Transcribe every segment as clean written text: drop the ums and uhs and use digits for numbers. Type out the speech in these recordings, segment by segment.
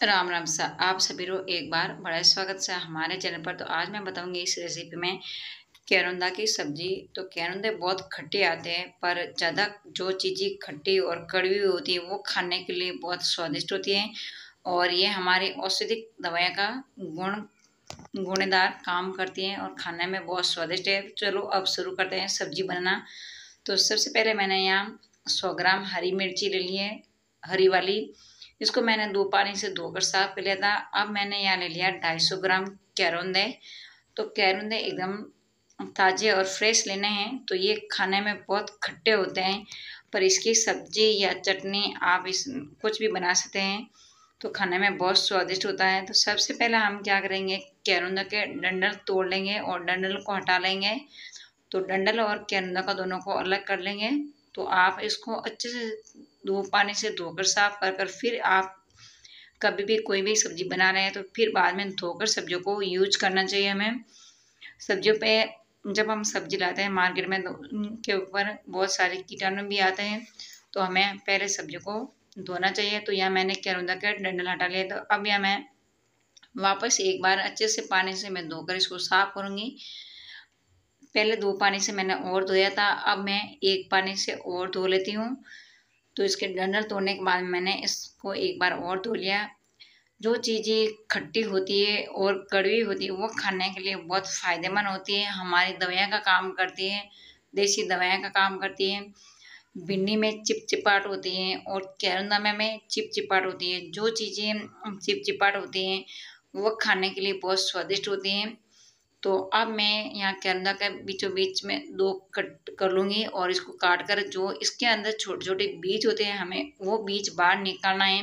राम राम सा आप सभी को एक बार बड़ा स्वागत है हमारे चैनल पर। तो आज मैं बताऊंगी इस रेसिपी में कैरोंदा की सब्जी। तो कैरोंदे बहुत खट्टे आते हैं, पर ज़्यादा जो चीज़ें खट्टी और कड़वी होती है वो खाने के लिए बहुत स्वादिष्ट होती है। और ये हमारी औषधिक दवाइयाँ का गुणदार काम करती हैं और खाने में बहुत स्वादिष्ट है। चलो अब शुरू करते हैं सब्जी बनाना। तो सबसे पहले मैंने यहाँ 100 ग्राम हरी मिर्ची ले ली है, हरी वाली। इसको मैंने 2 पानी से धोकर साफ कर लिया था। अब मैंने यहाँ ले लिया 250 ग्राम कैरोंदे। तो कैरोंदे एकदम ताज़े और फ्रेश लेने हैं। तो ये खाने में बहुत खट्टे होते हैं, पर इसकी सब्जी या चटनी आप इस कुछ भी बना सकते हैं, तो खाने में बहुत स्वादिष्ट होता है। तो सबसे पहले हम क्या करेंगे, कैरोंदा के डंडल तोड़ लेंगे और डंडल को हटा लेंगे। तो डंडल और कैरोंदा का दोनों को अलग कर लेंगे। तो आप इसको अच्छे से 2 पानी से धोकर साफ कर कर फिर आप कभी भी कोई भी सब्जी बना रहे हैं तो फिर बाद में धोकर सब्जियों को यूज करना चाहिए हमें। सब्जियों पे जब हम सब्जी लाते हैं मार्केट में तो उनके ऊपर बहुत सारे कीटाणु भी आते हैं, तो हमें पहले सब्जी को धोना चाहिए। तो यहाँ मैंने कैरोंदा का डंडल हटा लिया। तो अब यहाँ मैं वापस एक बार अच्छे से पानी से मैं धोकर इसको साफ करूँगी। पहले 2 पानी से मैंने और धोया था, अब मैं 1 पानी से और धो लेती हूँ। तो इसके डंडल तोड़ने के बाद मैंने इसको एक बार और धो लिया। जो चीज़ें खट्टी होती है और कड़वी होती है वो खाने के लिए बहुत फ़ायदेमंद होती है, हमारी दवाइयाँ का काम करती है, देसी दवाइयाँ का काम करती है। भिंडी में चिपचिपाहट होती है और कैरंदा में चिपचिपाहट होती है। जो चीज़ें चिपचिपाहट होती हैं वो खाने के लिए बहुत स्वादिष्ट होती हैं। तो अब मैं यहाँ कैरंदा के बीचों बीच में 2 कट कर लूँगी और इसको काट कर जो इसके अंदर छोटे छोटे बीज होते हैं हमें वो बीज बाहर निकालना है।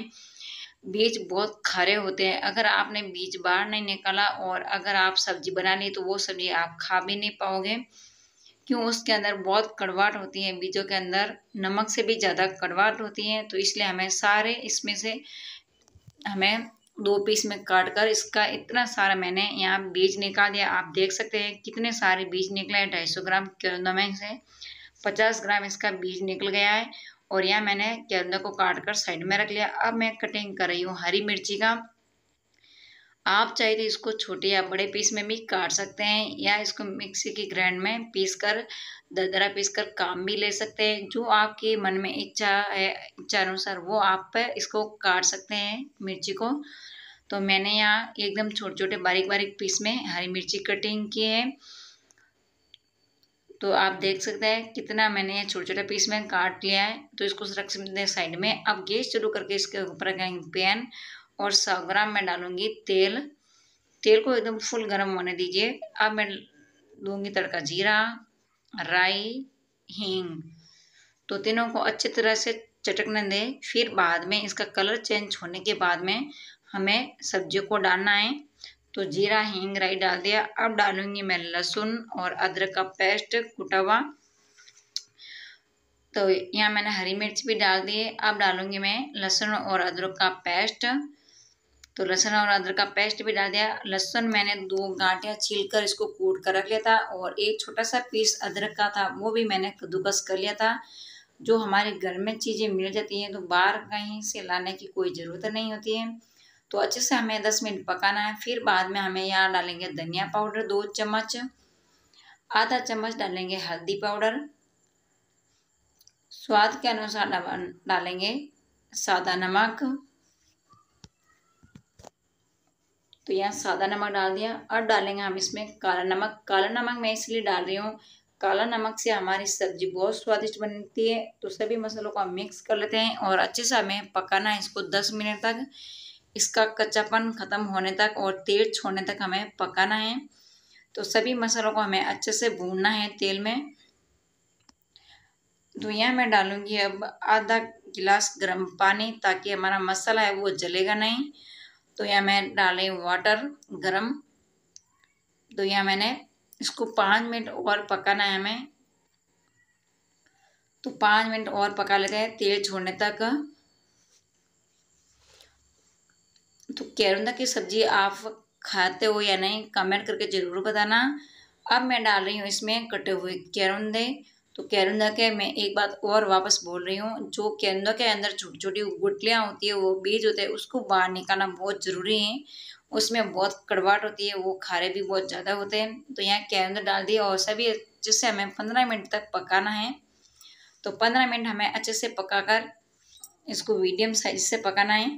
बीज बहुत खरे होते हैं, अगर आपने बीज बाहर नहीं निकाला और अगर आप सब्जी बना ली तो वो सब्जी आप खा भी नहीं पाओगे। क्यों, उसके अंदर बहुत कड़वाहट होती है, बीजों के अंदर नमक से भी ज़्यादा कड़वाहट होती है। तो इसलिए हमें सारे इसमें से हमें 2 पीस में काट कर इसका इतना सारा मैंने यहाँ बीज निकाल दिया। आप देख सकते हैं कितने सारे बीज निकले हैं। 250 ग्राम कैरंदा में से 50 ग्राम इसका बीज निकल गया है। और यहाँ मैंने कैरंदा को काट कर साइड में रख लिया। अब मैं कटिंग कर रही हूँ हरी मिर्ची का। आप चाहे तो इसको छोटे या बड़े पीस में भी काट सकते हैं, या इसको मिक्सी की ग्राइंड में पीस कर दरदरा पीस कर काम भी ले सकते हैं। जो आपके मन में इच्छा है, इच्छा अनुसार वो आप इसको काट सकते हैं मिर्ची को। तो मैंने यहाँ एकदम छोटे छोटे बारीक बारीक पीस में हरी मिर्ची कटिंग की है। तो आप देख सकते हैं कितना मैंने ये छोटे छोटे पीस में काट लिया है। तो इसको रख सकते हैं साइड में। अब गैस चालू करके इसके ऊपर रखेंगे पैन और 100 ग्राम में डालूंगी तेल। तेल को एकदम फुल गर्म होने दीजिए। अब मैं दूंगी तड़का जीरा, राई, हींग। तो तीनों को अच्छी तरह से चटकने दें। फिर बाद में इसका कलर चेंज होने के बाद में हमें सब्जियों को डालना है। तो जीरा, हींग, राई डाल दिया। अब डालूंगी मैं लहसुन और अदरक का पेस्ट कुटा हुआ। तो यहाँ मैंने हरी मिर्च भी डाल दी है। अब डालूंगी मैं लहसुन और अदरक का पेस्ट। तो लहसुन और अदरक का पेस्ट भी डाल दिया। लहसुन मैंने 2 गांठियाँ छील कर इसको कूट कर रख लिया था और एक छोटा सा पीस अदरक का था वो भी मैंने कद्दूकस कर लिया था। जो हमारे घर में चीज़ें मिल जाती हैं तो बाहर कहीं से लाने की कोई ज़रूरत नहीं होती है। तो अच्छे से हमें 10 मिनट पकाना है। फिर बाद में हमें यहाँ डालेंगे धनिया पाउडर 2 चम्मच, आधा चम्मच डालेंगे हल्दी पाउडर, स्वाद के अनुसार डालेंगे सादा नमक। तो यहाँ सादा नमक डाल दिया। और डालेंगे हम इसमें काला नमक। काला नमक मैं इसलिए डाल रही हूँ, काला नमक से हमारी सब्जी बहुत स्वादिष्ट बनती है। तो सभी मसालों को हम मिक्स कर लेते हैं और अच्छे से हमें पकाना है इसको 10 मिनट तक। इसका कच्चापन खत्म होने तक और तेल छोड़ने तक हमें पकाना है। तो सभी मसालों को हमें अच्छे से भूनना है तेल में। तो यहाँ मैं डालूंगी अब आधा गिलास गर्म पानी, ताकि हमारा मसाला है वो जलेगा नहीं। तो यहाँ मैं डालें वाटर गरम। तो यहाँ मैंने इसको 5 मिनट और पकाना है हमें। तो 5 मिनट और पका लेते हैं तेल छोड़ने तक। तो कैरंदा की सब्जी आप खाते हो या नहीं, कमेंट करके ज़रूर बताना। अब मैं डाल रही हूँ इसमें कटे हुए कैरंदे। तो केरुंदा के मैं एक बात और वापस बोल रही हूँ, जो केरुंदा के अंदर छोटी छोटी गुठलियाँ होती है, वो बीज होते हैं, उसको बाहर निकालना बहुत ज़रूरी है। उसमें बहुत कड़वाहट होती है, वो खारे भी बहुत ज़्यादा होते हैं। तो यहाँ केरुंदा डाल दिया और सभी अच्छे से हमें 15 मिनट तक पकाना है। तो 15 मिनट हमें अच्छे से पकाकर इसको मीडियम साइज से पकाना है।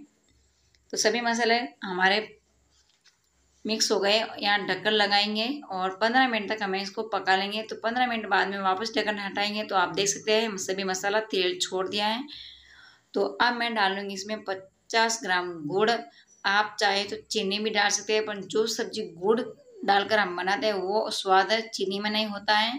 तो सभी मसाले हमारे मिक्स हो गए, यहाँ ढक्कन लगाएंगे और 15 मिनट तक हमें इसको पका लेंगे। तो 15 मिनट बाद में वापस ढक्कन हटाएंगे तो आप देख सकते हैं सभी मसाला तेल छोड़ दिया है। तो अब मैं डालूंगी इसमें 50 ग्राम गुड़। आप चाहे तो चीनी भी डाल सकते हैं, पर जो सब्जी गुड़ डालकर हम बनाते हैं वो स्वाद चीनी में नहीं होता है।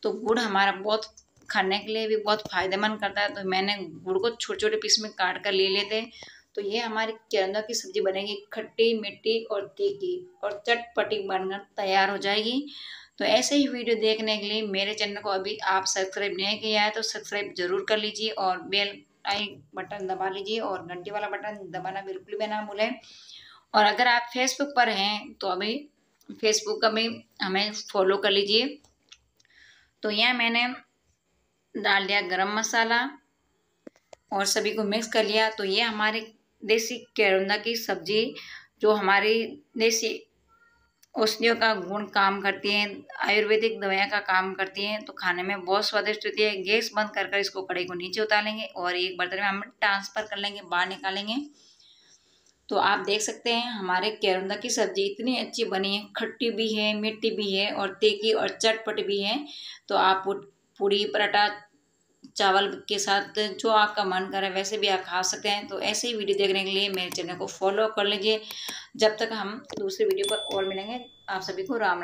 तो गुड़ हमारा बहुत खाने के लिए भी बहुत फायदेमंद करता है। तो मैंने गुड़ को छोटे छोटे पीस में काट कर ले लेते हैं। तो ये हमारी केरुंदा की सब्जी बनेगी, खट्टी मीठी और तीखी और चटपटी बनकर तैयार हो जाएगी। तो ऐसे ही वीडियो देखने के लिए मेरे चैनल को अभी आप सब्सक्राइब नहीं किया है तो सब्सक्राइब जरूर कर लीजिए और बेल आई बटन दबा लीजिए और घंटी वाला बटन दबाना बिल्कुल भी ना भूलें। और अगर आप फेसबुक पर हैं तो अभी फेसबुक का भी हमें फॉलो कर लीजिए। तो यहाँ मैंने डाल दिया गरम मसाला और सभी को मिक्स कर लिया। तो ये हमारी देसी केरुंदा की सब्जी जो हमारी देसी औषधियों का गुण काम करती हैं, आयुर्वेदिक दवाइयाँ का काम करती हैं, तो खाने में बहुत स्वादिष्ट होती है। गैस बंद कर कर इसको कढ़ाई को नीचे उतार लेंगे और एक बर्तन में हम ट्रांसफर कर लेंगे, बाहर निकालेंगे। तो आप देख सकते हैं हमारे केरुंदा की सब्जी इतनी अच्छी बनी है, खट्टी भी है, मीठी भी है और तीखी और चटपटी भी है। तो आप पूड़ी पराठा चावल के साथ जो आपका मन करे वैसे भी आप खा सकते हैं। तो ऐसे ही वीडियो देखने के लिए मेरे चैनल को फॉलो कर लीजिए। जब तक हम दूसरी वीडियो पर और मिलेंगे, आप सभी को राम राम।